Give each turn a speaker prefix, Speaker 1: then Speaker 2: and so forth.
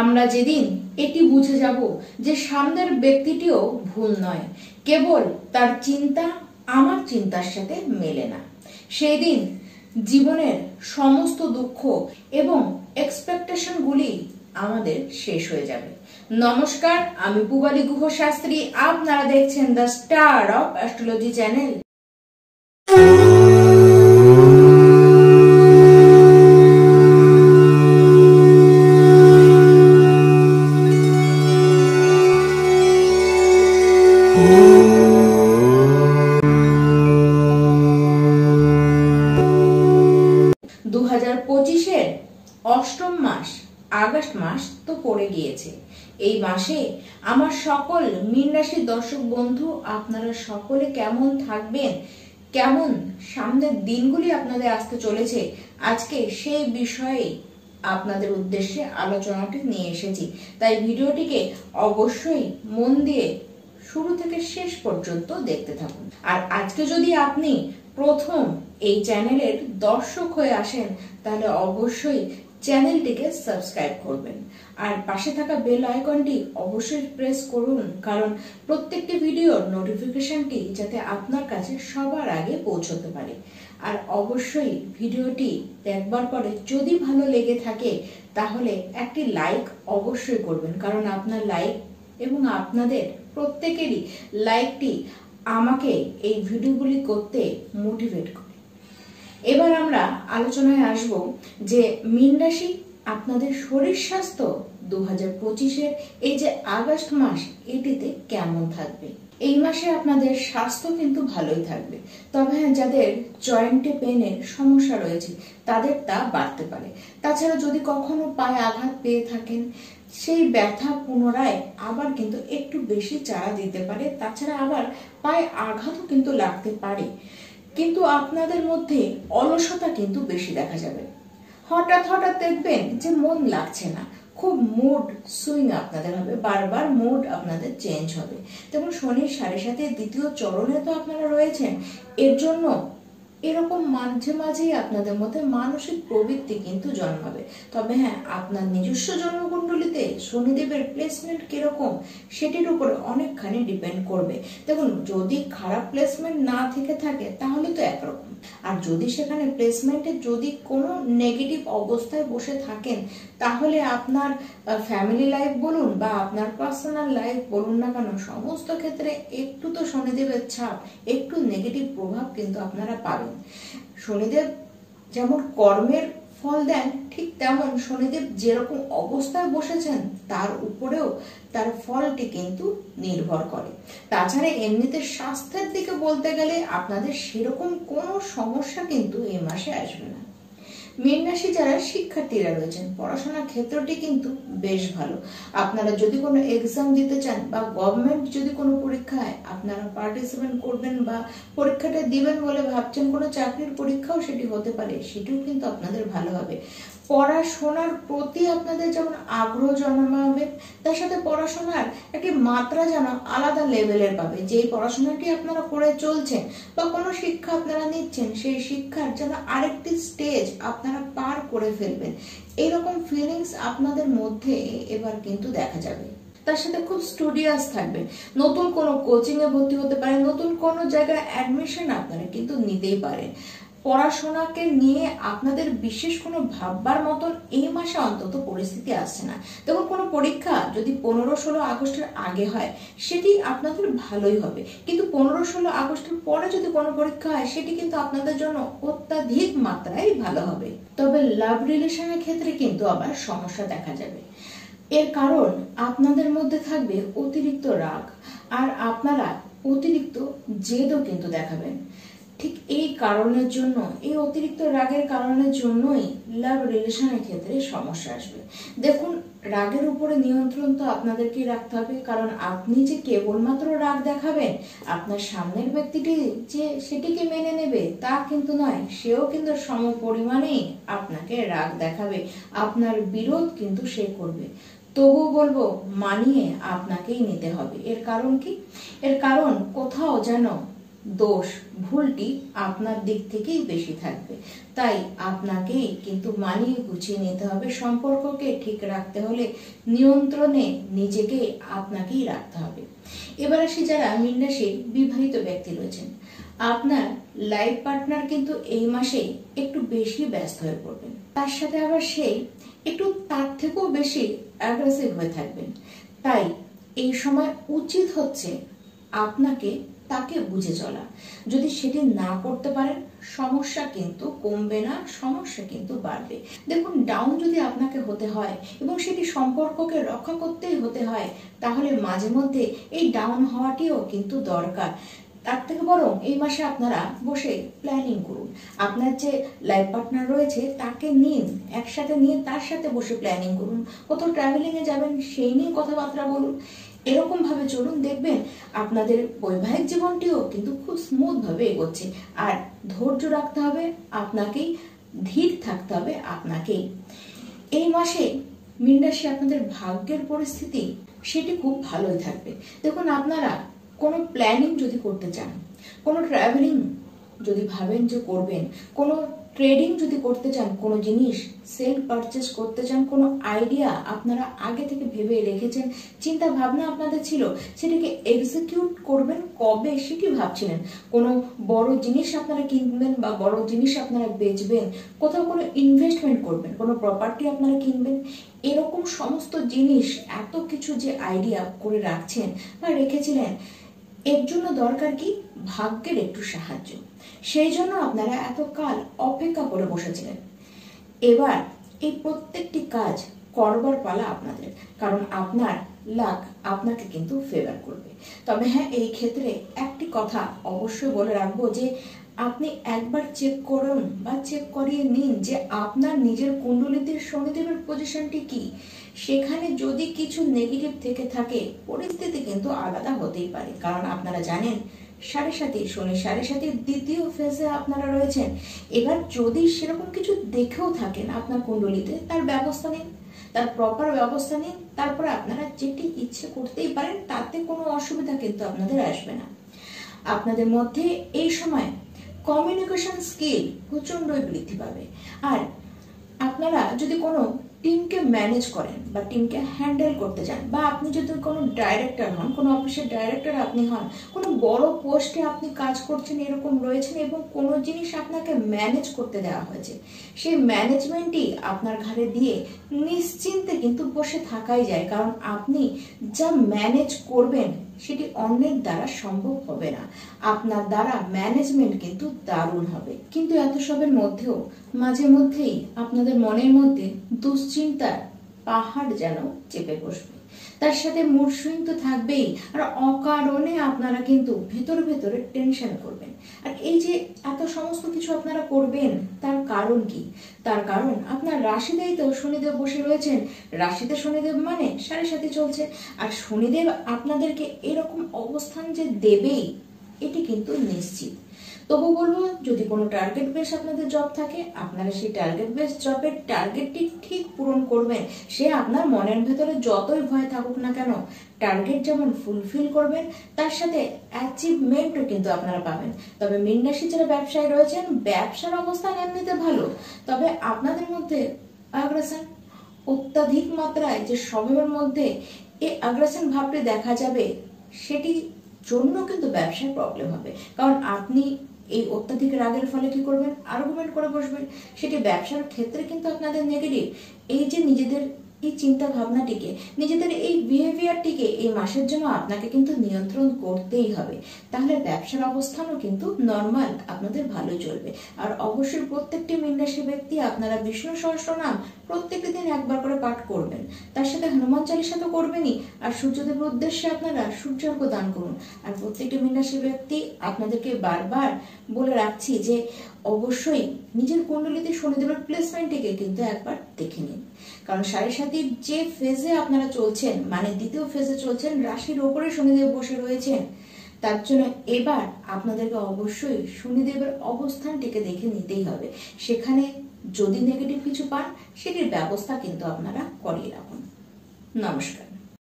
Speaker 1: আমরা যেদিন এটি বুঝে যাব যে সামনের ব্যক্তিটিও ভুল নয়, কেবল তার চিন্তা আমার চিন্তার সাথে মেলে না, সেই দিন জীবনের সমস্ত দুঃখ এবং এক্সপেকটেশনগুলি আমাদের শেষ হয়ে যাবে। নমস্কার, আমি পূবালী গুহ শাস্ত্রী। আপনারা দেখছেন the star of astrology channel. অষ্টম মাস আগস্ট মাস তো পড়ে গিয়েছে। এই মাসে আমার সকল মীন রাশির দর্শক বন্ধু, আপনারা সকলে কেমন থাকবেন, কেমন সামনের দিনগুলি আপনাদের আসতে চলেছে, আজকে সেই বিষয়ে আপনাদের উদ্দেশ্যে আলোচনাটি নিয়ে এসেছি। তাই ভিডিওটিকে অবশ্যই মন দিয়ে শুরু থেকে শেষ পর্যন্ত দেখতে থাকুন। আর আজকে যদি আপনি প্রথম এই চ্যানেলের দর্শক হয়ে আসেন, তাহলে অবশ্যই চ্যানেলটিকে সাবস্ক্রাইব করবেন আর পাশে থাকা বেল আইকনটি অবশ্যই প্রেস করুন, কারণ প্রত্যেকটি ভিডিওর নোটিফিকেশনটি যাতে আপনার কাছে সবার আগে পৌঁছতে পারে। আর অবশ্যই ভিডিওটি দেখবার পরে যদি ভালো লেগে থাকে তাহলে একটি লাইক অবশ্যই করবেন, কারণ আপনার লাইক এবং আপনাদের প্রত্যেকেরই লাইকটি আমাকে এই ভিডিওগুলি করতে মোটিভেট করে। এবার আমরা আলোচনায় আসব যে মীন রাশি আপনাদের শরীর স্বাস্থ্য 2025-এর এই যে আগস্ট মাস, এটিতে কেমন থাকবে। এই মাসে আপনাদের স্বাস্থ্য কিন্তু ভালোই থাকবে, তবে হ্যাঁ, যাদের জয়েন্টে পেনের সমস্যা রয়েছে তাদের তা বাড়তে পারে। তাছাড়া যদি কখনো পায়ে আঘাত পেয়ে থাকেন, সেই ব্যথা পুনরায় আবার কিন্তু একটু বেশি চাড়া দিতে পারে। তাছাড়া আবার পায়ে আঘাতও কিন্তু লাগতে পারে, কিন্তু আপনাদের মধ্যে অলসতা কিন্তু বেশি দেখা যাবে। হঠাৎ হঠাৎ দেখবেন যে মন লাগছে না, খুব মুড সুইং আপনাদের হবে, বারবার মুড আপনাদের চেঞ্জ হবে। যেমন শনির 7.5 দ্বিতীয় চরণে তো আপনারা রয়েছেন, এর জন্য এরকম মাঝে মাঝেই আপনাদের মধ্যে মানসিক প্রবৃত্তি কিন্তু জন্মাবে। তবে হ্যাঁ, আপনার নিজস্ব জন্মকুণ্ডলিতে শনিদেবের প্লেসমেন্ট কিরকম সেটির উপরে অনেকখানি ডিপেন্ড করবে। দেখুন, যদি খারাপ প্লেসমেন্ট না থেকে থাকে তাহলে তো একরকম, আর যদি সেখানে প্লেসমেন্টে যদি কোনো নেগেটিভ অবস্থায় বসে থাকেন, তাহলে আপনার ফ্যামিলি লাইফ বলুন বা আপনার পার্সোনাল লাইফ বলুন না কেন, সমস্ত ক্ষেত্রে একটু তো শনিদেবের ছাপ, একটু নেগেটিভ প্রভাব কিন্তু আপনারা পাবেন। শনিদেব যেমন কর্মের ফল দেন, ঠিক তেমন শনিদেব যেরকম অবস্থায় বসেছেন তার উপরেও তার ফলটি কিন্তু নির্ভর করে। তাছাড়া এমনিতে স্বাস্থ্যের দিকে বলতে গেলে আপনাদের সেরকম কোনো সমস্যা কিন্তু এই মাসে আসবে না। মীন রাশি যারা শিক্ষার্থীরা রয়েছেন, পড়াশোনার ক্ষেত্রটি কিন্তু বেশ ভালো। আপনারা যদি কোনো এক্সাম দিতে চান বা গভর্নমেন্ট যদি কোনো পরীক্ষায় আপনারা পার্টিসিপেট করবেন বা পরীক্ষাটা দিবেন বলে ভাবছেন, কোনো চাকরির পরীক্ষাও সেটি হতে পারে, সেটিও কিন্তু আপনাদের ভালো হবে। পড়াশোনার প্রতি আপনাদের যেমন আগ্রহ জন্মাবে, তার সাথে পড়াশোনার একটি মাত্রা যেন আলাদা লেভেলের পাবে। যেই পড়াশোনাটি আপনারা করে চলছেন বা কোনো শিক্ষা আপনারা নিচ্ছেন, সেই শিক্ষার যেন আরেকটি স্টেজ আপনারা পার করে ফেলবেন, এইরকম ফিলিংস আপনাদের মধ্যে এবার কিন্তু দেখা যাবে। তার সাথে খুব স্টুডিয়াস থাকবেন, নতুন কোনো কোচিং এ ভর্তি হতে পারেন, নতুন কোনো জায়গায় অ্যাডমিশন আপনারা কিন্তু নিতেই পারেন। পড়াশোনাকে নিয়ে আপনাদের বিশেষ কোনো ভাববার মতন এই মাসে অন্তত পরিস্থিতি আসছে না। দেখুন, কোনো পরীক্ষা যদি 15-16 আগস্টের আগে হয় সেটি আপনাদের ভালোই হবে, কিন্তু 15-16 আগস্টের পরে যদি কোনো পরীক্ষা হয় সেটি কিন্তু আপনাদের জন্য অত্যাধিক মাত্রায় ভালো হবে। তবে লাভ রিলেশনের ক্ষেত্রে কিন্তু আবার সমস্যা দেখা যাবে। এর কারণ আপনাদের মধ্যে থাকবে অতিরিক্ত রাগ, আর আপনারা অতিরিক্ত জেদও কিন্তু দেখাবেন। ঠিক এই কারণের জন্য, এই অতিরিক্ত রাগের কারণের জন্যই লাভ রিলেশনের ক্ষেত্রে সমস্যা আসবে। দেখুন, রাগের উপরে নিয়ন্ত্রণ তো আপনাদেরকে রাখতে হবে, কারণ আপনি যে কেবলমাত্র রাগ দেখাবেন, আপনার সামনের ব্যক্তিটি যে সেটিকে মেনে নেবে তা কিন্তু নয়, সেও কিন্তু সম পরিমাণেই আপনাকে রাগ দেখাবে, আপনার বিরোধ কিন্তু সে করবে। তবুও বলবো, মানিয়ে আপনাকেই নিতে হবে। এর কারণ কি? এর কারণ কোথাও যেন দোষ ভুলটি আপনার দিক থেকেই বেশি থাকবে। তাই আপনাকেই কিন্তু মানিয়ে গুছিয়ে নিতে হবে। সম্পর্ককে ঠিক রাখতে হলে নিয়ন্ত্রণে নিজেকে আপনাকেই রাখতে হবে। এবার আসি যারা মীন রাশির বিবাহিত ব্যক্তি রয়েছেন, আপনার লাইফ পার্টনার কিন্তু এই মাসে একটু বেশি ব্যস্ত হয়ে পড়বেন। তার সাথে আবার সেই একটু তার থেকেও বেশি অ্যাগ্রেসিভ হয়ে থাকবেন। তাই এই সময় উচিত হচ্ছে আপনাকে তাকে বুঝে চলা। যদি সেটি না করতে পারেন, সমস্যা কিন্তু কমবে না, সমস্যা কিন্তু বাড়বে। দেখুন, ডাউন যদি আপনাকে হতে হয় এবং সেটি সম্পর্ককে রক্ষা করতেই হতে হয়, তাহলে মাঝে মধ্যে এই ডাউন হওয়াটিও কিন্তু দরকার। তার থেকে বরং এই মাসে আপনারা বসে প্ল্যানিং করুন। আপনার যে লাইফ পার্টনার রয়েছে তাকে নিন, একসাথে নিয়ে তার সাথে বসে প্ল্যানিং করুন। কোথাও ট্রাভেলিং এ যাবেন, সেই নিয়ে কথাবার্তা বলুন। এরকম ভাবে চলুন, দেখবেন আপনাদের বৈবাহিক জীবনটিও কিন্তু খুব স্মুথ ভাবে এগোচ্ছে। আর ধৈর্য রাখতে হবে আপনাকেই, ধীর থাকতে হবে আপনাকেই। এই মাসে মীন রাশি আপনাদের ভাগ্যের পরিস্থিতি সেটি খুব ভালোই থাকবে। দেখুন, আপনারা কোনো প্ল্যানিং যদি করতে চান, কোনো ট্রাভেলিং যদি ভাবেন যে করবেন, কোনো ট্রেডিং যদি করতে চান, কোনো জিনিস সেল পারচেস করতে চান, কোনো আইডিয়া আপনারা আগে থেকে ভেবে রেখেছেন, চিন্তা ভাবনা আপনাদের ছিল, সেটাকে এক্সিকিউট করবেন কবে সেটি ভাবছিলেন, কোনো বড় জিনিস আপনারা কিনবেন বা বড় জিনিস আপনারা বেচবেন, কোথাও কোনো ইনভেস্টমেন্ট করবেন, কোনো প্রপার্টি আপনারা কিনবেন, এরকম সমস্ত জিনিস এত কিছু যে আইডিয়া করে রাখছেন বা রেখেছিলেন, এর জন্য দরকার কি ভাগ্যের একটু সাহায্য। সেই জন্য আপনারা এতকাল অপেক্ষা করে বসেছিলেন। এবার এই প্রত্যেকটি কাজ করবার পালা আপনাদের, কারণ আপনার লাক আপনাকে কিন্তু ফেভার করবে। তবে হ্যাঁ, এই ক্ষেত্রে একটি কথা অবশ্যই বলে রাখবো যে আপনি একবার চেক করুন বা চেক করিয়ে নিন যে আপনার নিজের কুণ্ডলিতে শনিদেবের পজিশনটি কি। সেখানে যদি কিছু নেগেটিভ থেকে থাকে, পরিস্থিতি কিন্তু আলাদা হতেই পারে। কারণ আপনারা জানেন, 7.5 শনি 7.5 দ্বিতীয় ফেজে আপনারা রয়েছেন। এবার যদি সেরকম কিছু দেখেও থাকেন আপনার কুণ্ডলিতে, তার ব্যবস্থা নিন, তার প্রপার ব্যবস্থা নিন। তারপরে আপনারা যেটি ইচ্ছে করতেই পারেন, তাতে কোনো অসুবিধা কিন্তু আপনাদের আসবে না। আপনাদের মধ্যে এই সময় কমিউনিকেশন স্কিল প্রচন্ডই বৃদ্ধি পাবে। আর আপনারা যদি কোনো টিমকে ম্যানেজ করেন বা টিমকে হ্যান্ডেল করতে চান, বা আপনি যদি কোনো ডাইরেক্টর হন, কোনো অফিসের ডাইরেক্টর আপনি হন, কোনো বড় পোস্টে আপনি কাজ করছেন, এরকম রয়েছেন এবং কোনো জিনিস আপনাকে ম্যানেজ করতে দেওয়া হয়েছে, সেই ম্যানেজমেন্টই আপনার ঘাড়ে দিয়ে নিশ্চিন্তে কিন্তু বসে থাকাই যায়। কারণ আপনি যা ম্যানেজ করবেন সেটি অন্যের দ্বারা সম্ভব হবে না। আপনার দ্বারা ম্যানেজমেন্ট কিন্তু দারুণ হবে। কিন্তু এত সবের মধ্যেও মাঝে মধ্যেই আপনাদের মনের মধ্যে দুশ্চিন্তার পাহাড় যেন চেপে বসবে। তার সাথে মুড সুইং তো থাকবেই, আর অকারণে আপনারা কিন্তু ভেতরে ভেতরে টেনশন করবেন। আর এই যে এত সমস্ত কিছু আপনারা করবেন, তার কারণ কি? তার কারণ আপনার রাশিতেই তো শনিদেব বসে রয়েছেন। রাশিতে শনিদেব মানে 7.5 চলছে, আর শনিদেব আপনাদেরকে এরকম অবস্থান যে দেবেই, এটি কিন্তু নিশ্চিত। তবু বলবো, যদি কোনো টার্গেট বেস আপনাদের জব থাকে, আপনারা সেই টার্গেট বেস জবের টার্গেটটি ঠিক পূরণ করবেন। সে আপনার মনের ভেতরে যতই ভয় থাকুক না কেন, টার্গেট যেমন ফুলফিল করবেন, তার সাথে অ্যাচিভমেন্টও কিন্তু আপনারা পাবেন। তবে মীন রাশি যারা ব্যবসায় রয়েছেন, ব্যবসার অবস্থান এমনিতে ভালো, তবে আপনাদের মধ্যে আগ্রাসন অত্যাধিক মাত্রায় যে স্বভাবের মধ্যে এই আগ্রাসন ভাবটি দেখা যাবে, সেটি জন্য কিন্তু ব্যবসায় প্রবলেম হবে। কারণ আপনি এই অত্যাধিক রাগের ফলে কি করবেন? আর্গুমেন্ট করে বসবেন। সেটি ব্যবসার ক্ষেত্রে কিন্তু আপনাদের নেগেটিভ। এই যে নিজেদের এই চিন্তা ভাবনাটিকে, নিজেদের এই বিহেভিয়ারটিকে এই মাসের জন্য আপনাকে কিন্তু নিয়ন্ত্রণ করতেই হবে। তাহলে ব্যবসার অবস্থানও কিন্তু নর্মাল আপনাদের ভালো চলবে। আর অবশ্যই প্রত্যেকটি মীন রাশি ব্যক্তি আপনারা বিষ্ণু সহস্রনাম প্রত্যেকটি দিন একবার করে পাঠ করবেন। তার সাথে হনুমান চালিসা তো করবেনই, আর সূর্যদেবের উদ্দেশ্যে আপনারা সূর্যার্ঘ্য দান করুন। আর প্রত্যেকটি মীন রাশি ব্যক্তি আপনাদেরকে বারবার বলে রাখছি যে অবশ্যই নিজের কুণ্ডলিতে শনিদেবের প্লেসমেন্টটিকে কিন্তু একবার দেখে নিন। কারণ 7.5 যে ফেজে আপনারা চলছেন, মানে দ্বিতীয় ফেজে চলছেন, রাশির ওপরে শনিদেব বসে রয়েছেন, তার জন্য এবার আপনাদেরকে অবশ্যই শনিদেবের অবস্থানটিকে দেখে নিতেই হবে। সেখানে যদি নেগেটিভ কিছু পান, সেটির ব্যবস্থা কিন্তু আপনারা করিয়ে রাখুন। নমস্কার।